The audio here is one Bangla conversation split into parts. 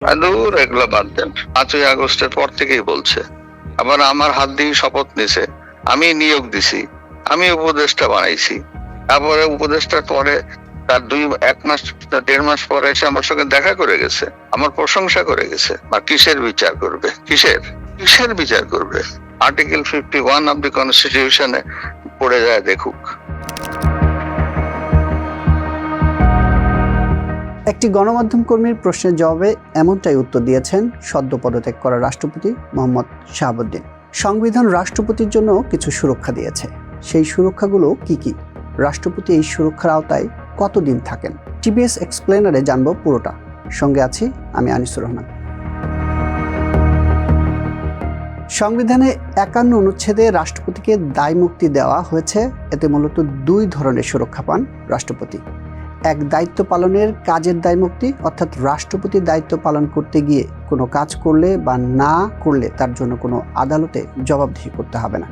দূর, এগুলো বাদ দেন। 5ই আগস্টের পর থেকেই বলছে, আবার আমার হাত দিয়ে শপথ নিছে, আমি নিয়োগ দিছি, আমি উপদেষ্টা বানাইছি। তারপরে উপদেষ্টার পরে তার 1 মাস 1.5 মাস পরে এসে আমার সঙ্গে দেখা করে গেছে, আমার প্রশংসা করে গেছে। আর কিসের বিচার করবে? কিসের বিচার করবে? আর্টিকেল 51 অব দি কনস্টিটিউশনে পড়ে যায়, দেখুক। একটি গণমাধ্যম কর্মীর প্রশ্নের জবাবে এমনটাই উত্তর দিয়েছেন সদ্য পদত্যাগ করা রাষ্ট্রপতি মোহাম্মদ শাহাবুদ্দিন। সংবিধান রাষ্ট্রপতির জন্য কিছু সুরক্ষা দিয়েছে। সেই সুরক্ষাগুলো কি কি? রাষ্ট্রপতি এই সুরক্ষার আওতায় কতদিন থাকেন? টিবিএস এক্সপ্লেনারে জানবো পুরোটা। সঙ্গে আছি আমি আনিসুর রহমান। সংবিধানে 51 অনুচ্ছেদে রাষ্ট্রপতিকে দায় মুক্তি দেওয়া হয়েছে। এতে মূলত 2 ধরনের সুরক্ষা পান রাষ্ট্রপতি। এক, দায়িত্ব পালনের কাজের দায়মুক্তি, অর্থাৎ রাষ্ট্রপতি দায়িত্ব পালন করতে গিয়ে কোনো কাজ করলে বা না করলে তার জন্য কোনো আদালতে জবাবদিহি করতে হবে না।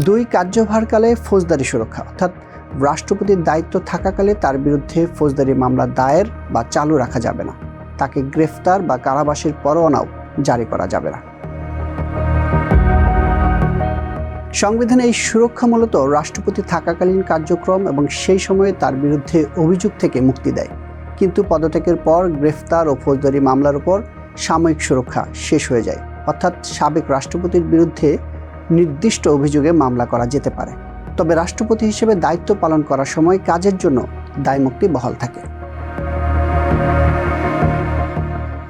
2, কার্যভারকালে ফৌজদারি সুরক্ষা, অর্থাৎ রাষ্ট্রপতির দায়িত্ব থাকাকালে তার বিরুদ্ধে ফৌজদারি মামলা দায়ের বা চালু রাখা যাবে না। তাকে গ্রেফতার বা কারাবাসের পরোয়ানাও জারি করা যাবে না। সংবিধানে এই সুরক্ষা মূলত রাষ্ট্রপতি থাকাকালীন কার্যক্রম এবং সেই সময়ে তার বিরুদ্ধে অভিযোগ থেকে মুক্তি দেয়। কিন্তু পদত্যাগের পর গ্রেফতার ও ফৌজদারি মামলার উপর সাময়িক সুরক্ষা শেষ হয়ে যায়, অর্থাৎ সাবেক রাষ্ট্রপতির বিরুদ্ধে নির্দিষ্ট অভিযোগে মামলা করা যেতে পারে। তবে রাষ্ট্রপতি হিসেবে দায়িত্ব পালন করার সময় কাজের জন্য দায়মুক্তি বহাল থাকে।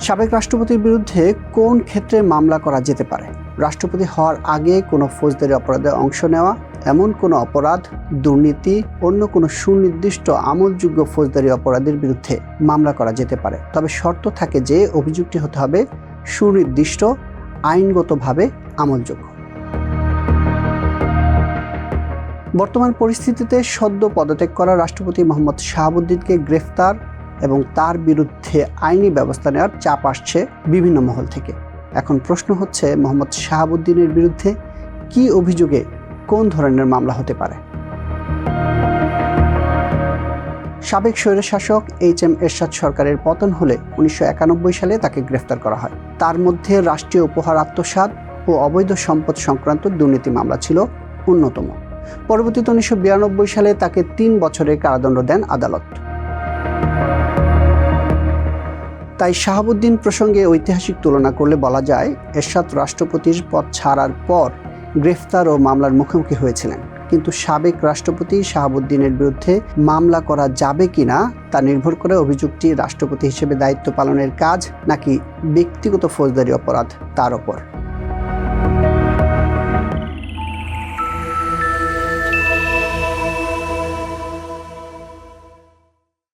সাবেক রাষ্ট্রপতির বিরুদ্ধে কোন ক্ষেত্রে মামলা করা যেতে পারে? রাষ্ট্রপতি হওয়ার আগে কোনো ফৌজদারি অপরাধে অংশ নেওয়া, এমন কোনো অপরাধ, দুর্নীতি, অন্য কোনো সুনির্দিষ্ট আমলযোগ্য ফৌজদারি অপরাধের বিরুদ্ধে মামলা করা যেতে পারে। তবে শর্ত থাকে যে অভিযোগটি হতে হবে সুনির্দিষ্ট, আইনগতভাবে আমলযোগ্য। বর্তমান পরিস্থিতিতে সদ্য পদত্যাগ করা রাষ্ট্রপতি মোহাম্মদ শাহাবুদ্দিনকে গ্রেফতার এবং তার বিরুদ্ধে আইনি ব্যবস্থা নেওয়ার চাপ আসছে বিভিন্ন মহল থেকে। এখন প্রশ্ন হচ্ছে, মোহাম্মদ শাহাবুদ্দিনের বিরুদ্ধে কি অভিযোগে কোন ধরনের মামলা হতে পারে? সাবেক স্বৈরশাসক HM এরশাদ সরকারের পতন হলে 1991 সালে তাকে গ্রেফতার করা হয়। তার মধ্যে রাষ্ট্রীয় উপহার আত্মসাৎ ও অবৈধ সম্পদ সংক্রান্ত দুর্নীতি মামলা ছিল অন্যতম। পরবর্তীতে 1992 সালে তাকে 3 বছরের কারাদণ্ড দেন আদালত। তাই শাহাবুদ্দিন প্রসঙ্গে ঐতিহাসিক তুলনা করলে বলা যায়, এরশাদ রাষ্ট্রপতির পদ ছাড়ার পর গ্রেফতার ও মামলার মুখোমুখি হয়েছিলেন। কিন্তু সাবেক রাষ্ট্রপতি শাহাবুদ্দিনের বিরুদ্ধে মামলা করা যাবে কিনা তা নির্ভর করে অভিযোগটি রাষ্ট্রপতি হিসেবে দায়িত্ব পালনের কাজ নাকি ব্যক্তিগত ফৌজদারি অপরাধ তার ওপর।